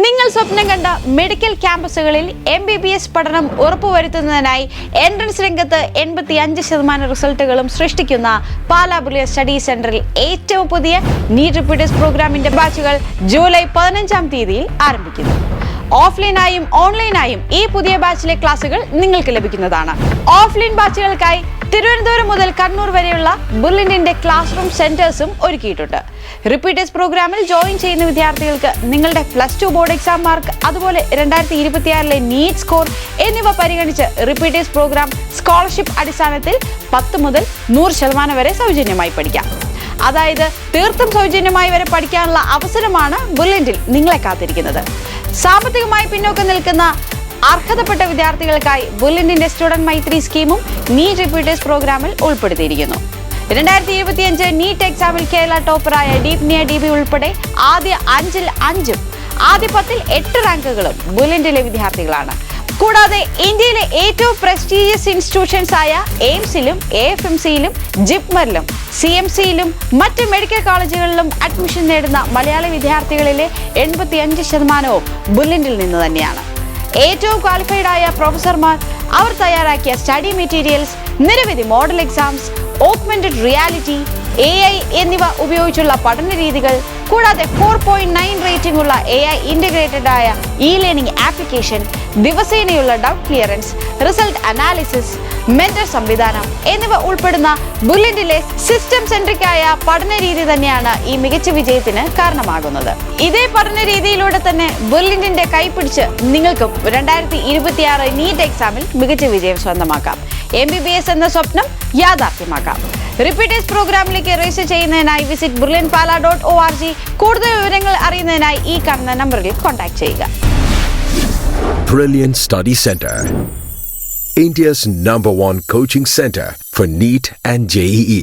നിങ്ങൾ സ്വപ്നം കണ്ട മെഡിക്കൽ ക്യാമ്പസുകളിൽ MBBS പഠനം ഉറപ്പുവരുത്തുന്നതിനായി എൻട്രൻസ് രംഗത്ത് 85% റിസൾട്ടുകളും സൃഷ്ടിക്കുന്ന പാലാ ബുള്ളറ്റ് സ്റ്റഡി സെന്ററിൽ ഏറ്റവും പുതിയ നീറ്റ് റിപ്പീറ്റേഴ്സ് പ്രോഗ്രാമിന്റെ ബാച്ചുകൾ ജൂലൈ 15-ാം തീയതിയിൽ ആരംഭിക്കുന്നു. ഓഫ്ലൈനായും ഓൺലൈനായും ഈ പുതിയ ബാച്ചിലെ ക്ലാസുകൾ നിങ്ങൾക്ക് ലഭിക്കുന്നതാണ്. ഓഫ്ലൈൻ ബാച്ചുകൾക്കായി തിരുവനന്തപുരം മുതൽ കണ്ണൂർ വരെയുള്ള ബുള്ളറ്റിന്റെ ക്ലാസ് റൂം സെന്റേഴ്സും ഒരുക്കിയിട്ടുണ്ട്. റിപ്പീറ്റേഴ്സ് പ്രോഗ്രാമിൽ ജോയിൻ ചെയ്യുന്ന വിദ്യാർത്ഥികൾക്ക് നിങ്ങളുടെ +2 ബോർഡ് എക്സാം മാർക്ക്, അതുപോലെ 2026 നീറ്റ് സ്കോർ എന്നിവ പരിഗണിച്ച് റിപ്പീറ്റേഴ്സ് പ്രോഗ്രാം സ്കോളർഷിപ്പ് അടിസ്ഥാനത്തിൽ 10 മുതൽ 100% വരെ സൗജന്യമായി പഠിക്കാം. അതായത് തീർത്തും സൗജന്യമായി വരെ പഠിക്കാനുള്ള അവസരമാണ് ബുള്ളറ്റിൽ നിങ്ങളെ കാത്തിരിക്കുന്നത്. സാമ്പത്തികമായി പിന്നോക്കം നിൽക്കുന്ന അർഹതപ്പെട്ട വിദ്യാർത്ഥികൾക്കായി ബുള്ളറ്റിന്റെ സ്റ്റുഡന്റ് മൈത്രി സ്കീമും നീറ്റ് റിപ്പീറ്റേഴ്സ് പ്രോഗ്രാമിൽ ഉൾപ്പെടുത്തിയിരിക്കുന്നു. 2025 നീറ്റ് എക്സാമിൽ കേരള ടോപ്പറായ ദീപ്നിയ DB ഉൾപ്പെടെ ആദ്യ 5-ൽ 5ഉം ആദ്യ 10-ൽ 8 റാങ്കുകളും ബുള്ളറ്റിലെ വിദ്യാർത്ഥികളാണ്. കൂടാതെ ഇന്ത്യയിലെ ഏറ്റവും പ്രസ്റ്റീജിയസ് ഇൻസ്റ്റിറ്റ്യൂഷൻസ് ആയ എയിംസിലും AFMCയിലും ജിപ്മറിലും CMCയിലും മറ്റ് മെഡിക്കൽ കോളേജുകളിലും അഡ്മിഷൻ നേടുന്ന മലയാളി വിദ്യാർത്ഥികളിലെ 85%വും ബുള്ളറ്റിൽ നിന്ന് തന്നെയാണ്. ഏറ്റവും ക്വാളിഫൈഡ് ആയ പ്രൊഫസർമാർ, അവർ തയ്യാറാക്കിയ സ്റ്റഡി മെറ്റീരിയൽസ്, നിരവധി model exams, augmented reality, AI എന്നിവ ഉപയോഗിച്ചുള്ള പഠന രീതികൾ, കൂടാതെ 4.9 റേറ്റിംഗ് ഉള്ള AI ഇന്റഗ്രേറ്റഡ് ആയ ലേണിംഗ് ആപ്ലിക്കേഷൻ, ദിവസേനയുള്ള doubt clearance, result analysis, mentor സംവിധാനം എന്നിവ ഉൾപ്പെടുന്ന ബുള്ളറ്റിലെ സിസ്റ്റം സെൻട്രിക് ആയ പഠന രീതി തന്നെയാണ് ഈ മികച്ച വിജയത്തിന് കാരണമാകുന്നത്. ഇതേ പഠന രീതിയിലൂടെ തന്നെ ബുള്ളറ്റിന്റെ കൈപിടിച്ച് നിങ്ങൾക്കും 2026 നീറ്റ് എക്സാമിൽ മികച്ച വിജയം സ്വന്തമാക്കാം. MBBS എന്ന സ്വപ്നം യാഥാർത്ഥ്യമാക്കാം. റിപ്പീറ്റേഴ്സ് പ്രോഗ്രാമിലേക്ക് രജിസ്റ്റർ ചെയ്യുന്നതിനായി വിസിറ്റ് brilliantpala.org. കൂടുതൽ വിവരങ്ങൾ അറിയുന്നതിനായി ഈ കാണുന്ന നമ്പറിൽ കോൺടാക്ട് ചെയ്യുക. Brilliant Study Center, India's #1 coaching center for NEET and JEE.